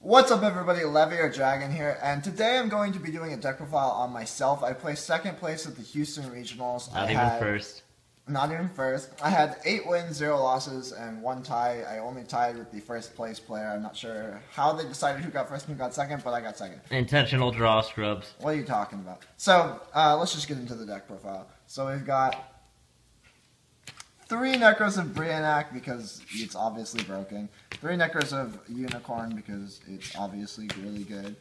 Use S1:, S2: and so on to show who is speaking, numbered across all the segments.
S1: What's up everybody, LeviairDragon here, and today I'm going to be doing a deck profile on myself. I placed second place at the Houston Regionals.
S2: Not even first.
S1: Not even first. I had 8 wins, 0 losses, and 1 tie. I only tied with the first place player. I'm not sure how they decided who got first and who got second, but I got second.
S2: Intentional draw, scrubs.
S1: What are you talking about? So, let's just get into the deck profile. So we've got 3 Nekroz of Brionac because it's obviously broken. 3 Nekroz of Unicorn because it's obviously really good.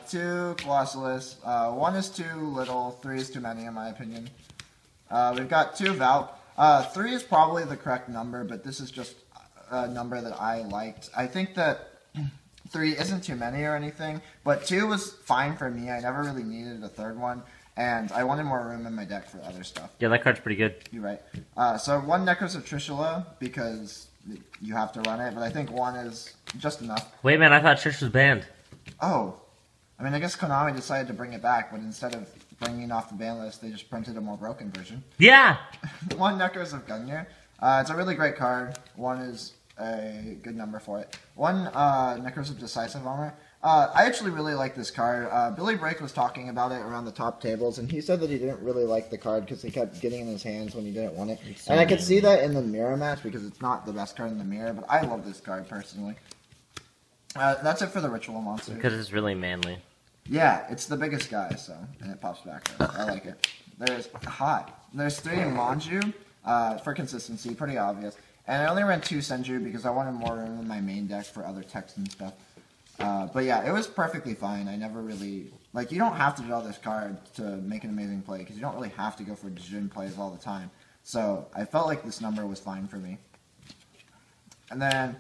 S1: 2 Colossalus. 1 is too little, 3 is too many in my opinion. We've got 2 Valp. 3 is probably the correct number, but this is just a number that I liked. I think that 3 isn't too many or anything, but 2 was fine for me. I never really needed a third one. And I wanted more room in my deck for other stuff.
S2: Yeah, that card's pretty good.
S1: You're right. So 1 Nekroz of Trishula, because you have to run it, but I think 1 is just enough.
S2: Wait, man, I thought Trish was banned.
S1: Oh. I mean, I guess Konami decided to bring it back, but instead of bringing it off the ban list, they just printed a more broken version.
S2: Yeah!
S1: 1 Nekroz of Gungnir. It's a really great card. 1 is a good number for it. 1 Nekroz of Decisive Armor. I actually really like this card. Billy Brake was talking about it around the top tables, and he said that he didn't really like the card because he kept getting in his hands when he didn't want it. And I could see that in the mirror match because it's not the best card in the mirror, but I love this card personally. That's it for the Ritual Monster.
S2: Because it's really manly.
S1: Yeah, it's the biggest guy, so, and it pops back up. I like it. There's 3 Manju for consistency, pretty obvious. And I only ran 2 Senju because I wanted more room in my main deck for other text and stuff. But yeah, it was perfectly fine. I never really, like, you don't have to draw this card to make an amazing play, because you don't really have to go for Dijin plays all the time. So, I felt like this number was fine for me. And then,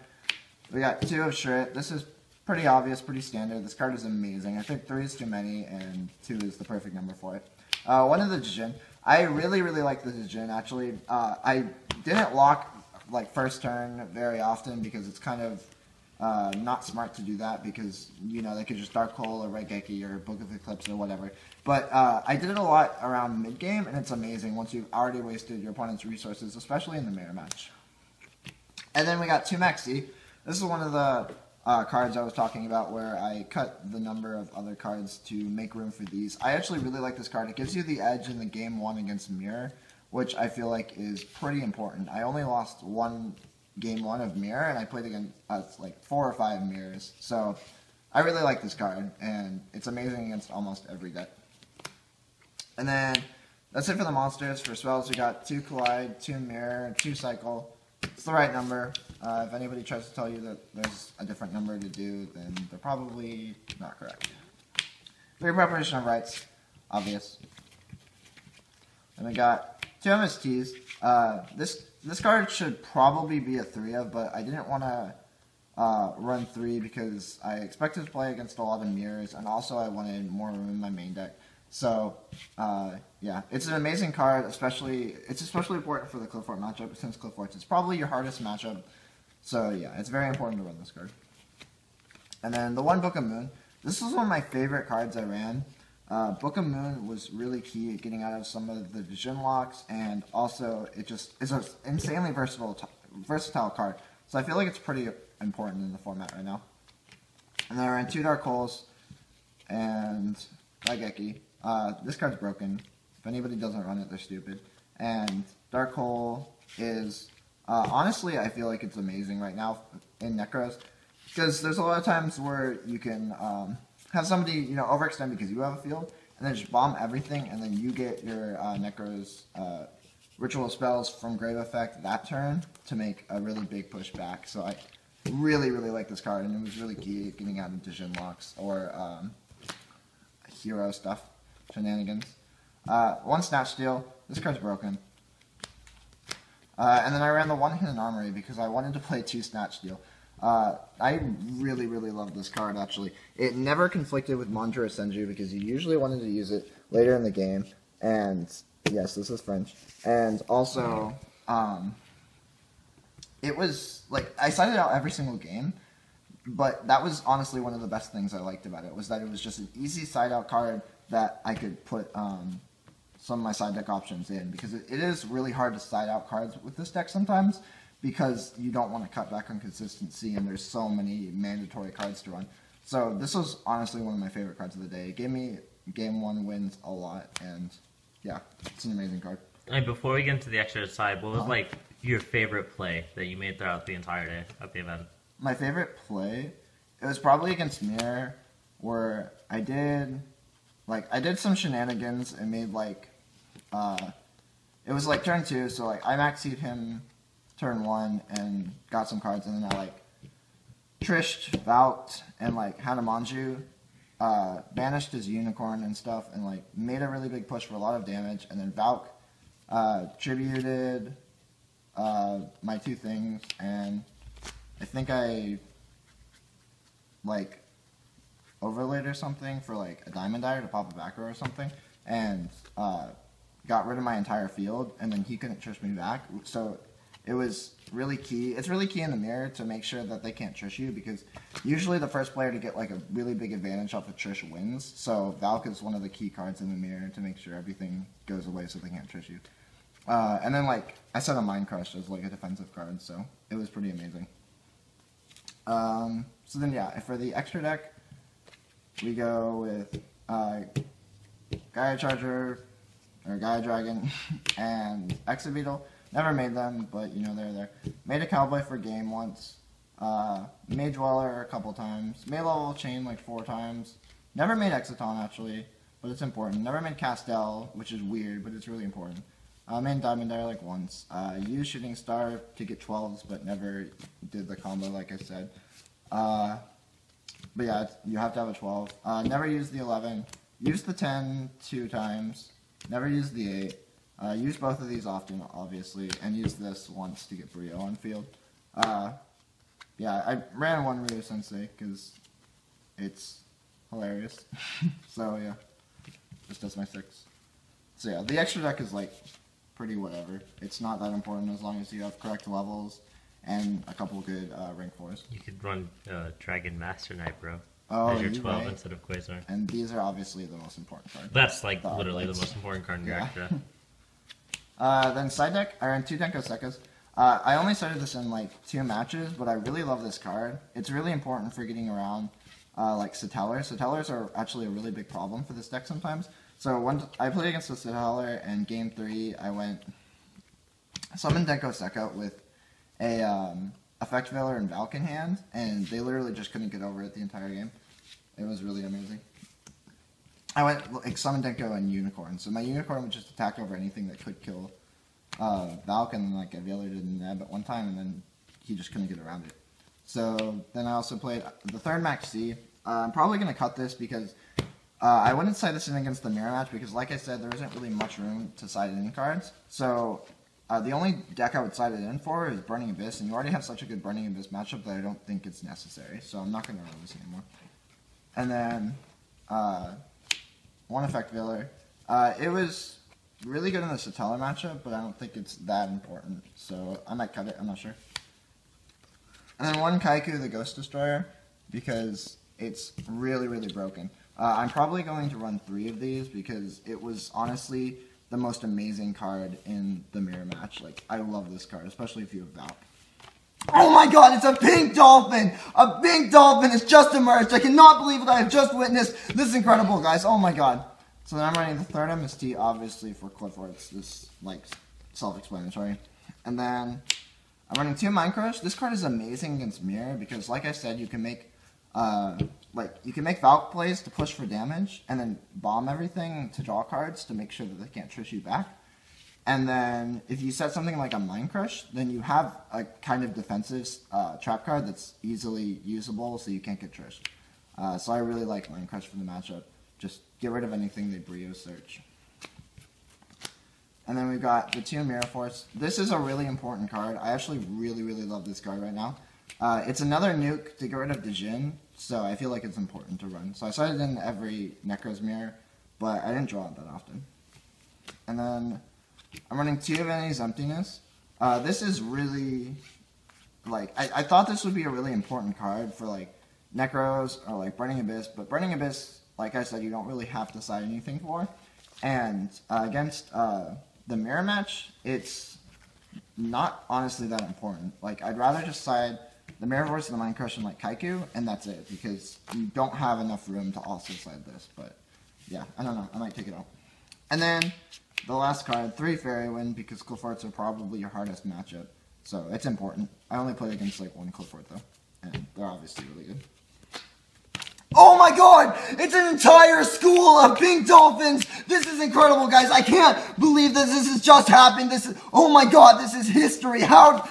S1: we got 2 of Shrit. This is pretty obvious, pretty standard. This card is amazing. I think 3 is too many, and 2 is the perfect number for it. 1 of the Dijin. I really, really like the Dijin, actually. I didn't lock, like, first turn very often, because it's kind of not smart to do that because, you know, they could just Dark Hole or Raigeki or Book of Eclipse or whatever. But I did it a lot around mid-game, and it's amazing once you've already wasted your opponent's resources, especially in the mirror match. And then we got 2 Maxi. This is one of the cards I was talking about where I cut the number of other cards to make room for these. I actually really like this card. It gives you the edge in the game 1 against Mirror, which I feel like is pretty important. I only lost 1 game 1 of Mirror, and I played against like 4 or 5 Mirrors. So I really like this card, and it's amazing against almost every deck. And then that's it for the monsters. For spells, we got 2 Collide, 2 Mirror, 2 Cycle. It's the right number. If anybody tries to tell you that there's a different number to do, then they're probably not correct. 3 Preparation of Rites, obvious. And we got 2 MSTs. This card should probably be a 3 of, but I didn't want to run 3 because I expected to play against a lot of mirrors, and also I wanted more room in my main deck. So, yeah, it's an amazing card, it's especially important for the Cliffort matchup, since Cliffort's is probably your hardest matchup. So, yeah, it's very important to run this card. And then the 1 Book of Moon. This was one of my favorite cards I ran. Book of Moon was really key at getting out of some of the Dijin locks, and also it just is an insanely versatile card. So I feel like it's pretty important in the format right now. And then I ran 2 Dark Holes and Raigeki. This card's broken. If anybody doesn't run it, they're stupid. And Dark Hole is, honestly, I feel like it's amazing right now in Nekroz, because there's a lot of times where you can have somebody, you know, overextend because you have a field, and then just bomb everything, and then you get your Nekroz ritual spells from Grave Effect that turn to make a really big push back. So I really, really like this card, and it was really key at getting out of Dijin locks or hero stuff, shenanigans. 1 Snatch Steal. This card's broken. And then I ran the 1 Hidden Armory because I wanted to play 2 Snatch Steal. I really, really love this card, actually. It never conflicted with Manjura Senju because you usually wanted to use it later in the game. And, yes, this is French. And also, it was, like, I sided out every single game, but that was honestly one of the best things I liked about it, was that it was just an easy side-out card that I could put some of my side deck options in, because it is really hard to side out cards with this deck sometimes, because you don't want to cut back on consistency, and there's so many mandatory cards to run. So this was honestly one of my favorite cards of the day. It gave me game 1 wins a lot, and yeah, it's an amazing card.
S2: And before we get into the extra side, what was like your favorite play that you made throughout the entire day of the event?
S1: My favorite play, it was probably against Mirror, where I did some shenanigans and made like, it was like turn 2, so like I maxied him turn 1 and got some cards, and then I like Trished, Valked, and like had a Manju, banished his Unicorn and stuff, and like made a really big push for a lot of damage, and then Valk tributed my 2 things, and I think I like overlaid or something for like a Diamond Dyer to pop a back row or something, and got rid of my entire field, and then he couldn't trish me back. So it was really key. It's really key in the mirror to make sure that they can't trish you, because usually the first player to get like a really big advantage off of trish wins. So Valk is one of the key cards in the mirror to make sure everything goes away so they can't trish you. And then like I set a Mind Crush as like a defensive card, so it was pretty amazing. So then yeah, for the extra deck, we go with Gaia Charger, or YuGiOh, and Exabeetle. Never made them, but you know they're there. Made a Cowboy for game once. Made Dweller a couple times. Made Level Chain like 4 times. Never made Exciton actually, but it's important. Never made Castel, which is weird, but it's really important. Made Diamond Dyer like once. Used Shooting Star to get 12s, but never did the combo like I said. But yeah, you have to have a 12. Never used the 11. Used the 10 2 times. Never used the 8. Use both of these often, obviously, and use this once to get Brio on field. Yeah, I ran one Ryu Sensei because it's hilarious. So yeah, just does my 6. So yeah, the extra deck is like pretty whatever. It's not that important as long as you have correct levels and a couple good rank 4s.
S2: You could run Dragon Master Knight, bro.
S1: Oh,
S2: as your 12
S1: right.
S2: instead of Quasar.
S1: And these are obviously the most important cards.
S2: That's like literally the most important card in your extra.
S1: Then side deck, I ran 2 Denko Sekkas. I only started this in like 2 matches, but I really love this card. It's really important for getting around like Satellar. Satellars are actually a really big problem for this deck sometimes. So when I played against the Satellar, and game 3 I went summoned Denko Sekka with a Effect Veiler and Valk in hand, and they literally just couldn't get over it the entire game. It was really amazing. I went like Summon Denko and Unicorn, so my Unicorn would just attack over anything that could kill Valk, and like I Veiler did Neb at one time, and then he just couldn't get around it. So then I also played the 3rd Max C. I'm probably going to cut this because I wouldn't side this in against the mirror match, because like I said, there isn't really much room to side in cards. So the only deck I would side it in for is Burning Abyss, and you already have such a good Burning Abyss matchup that I don't think it's necessary, so I'm not going to run this anymore. And then 1 Effect Veiler. It was really good in the Satellar matchup, but I don't think it's that important, so I might cut it, I'm not sure. And then 1 Kaiku, the Ghost Destroyer, because it's really, really broken. I'm probably going to run 3 of these because it was honestly the most amazing card in the mirror match. Like, I love this card, especially if you have Valk. Oh my god, it's a pink dolphin! A pink dolphin has just emerged! I cannot believe what I have just witnessed! This is incredible, guys. Oh my god. So then I'm running the 3rd MST, obviously, for Clifford. It's just, like, self-explanatory. And then I'm running 2 Mind Crush. This card is amazing against mirror because, like I said, you can make Valk plays to push for damage, and then bomb everything to draw cards to make sure that they can't trish you back. And then if you set something like a Mind Crush, then you have a kind of defensive trap card that's easily usable, so you can't get trished. So I really like Mind Crush for the matchup. Just get rid of anything they Brio search. And then we've got the 2 Mirror Force. This is a really important card. I actually really, really love this card right now. It's another nuke to get rid of Djinn, so I feel like it's important to run. So I started in every Nekroz mirror, but I didn't draw it that often. And then I'm running 2 Vanity's Emptiness. This is really, like, I thought this would be a really important card for, like, Nekroz or, like, Burning Abyss, but Burning Abyss, like I said, you don't really have to side anything for. And against the mirror match, it's not honestly that important. Like, I'd rather just side the Mirror Force and the Mind Crush and like Kaiku, and that's it, because you don't have enough room to also side this. But yeah, I don't know. I might take it out. And then the last card, 3 Fairy Wind, because Cliff Arts are probably your hardest matchup. So it's important. I only played against like 1 Cliff Art though, and they're obviously really good. Oh my god! It's an entire school of pink dolphins! This is incredible, guys! I can't believe this has just happened! This is, oh my god, this is history! How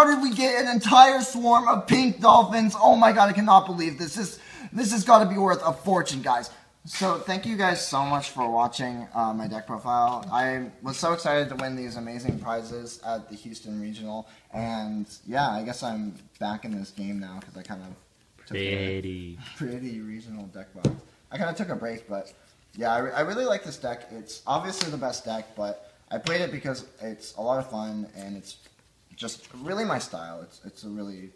S1: did we get an entire swarm of pink dolphins? Oh my god, I cannot believe this. This has got to be worth a fortune, guys. So, thank you guys so much for watching my deck profile. I was so excited to win these amazing prizes at the Houston Regional, and yeah, I guess I'm back in this game now, because I kind of pretty regional deck box. I kind of took a break, but yeah, I really like this deck. It's obviously the best deck, but I played it because it's a lot of fun and it's just really my style. It's a really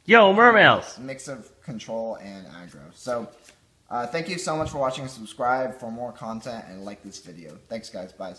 S2: Yo, Mermails!
S1: mix of control and aggro. So thank you so much for watching. Subscribe for more content and like this video. Thanks, guys. Bye.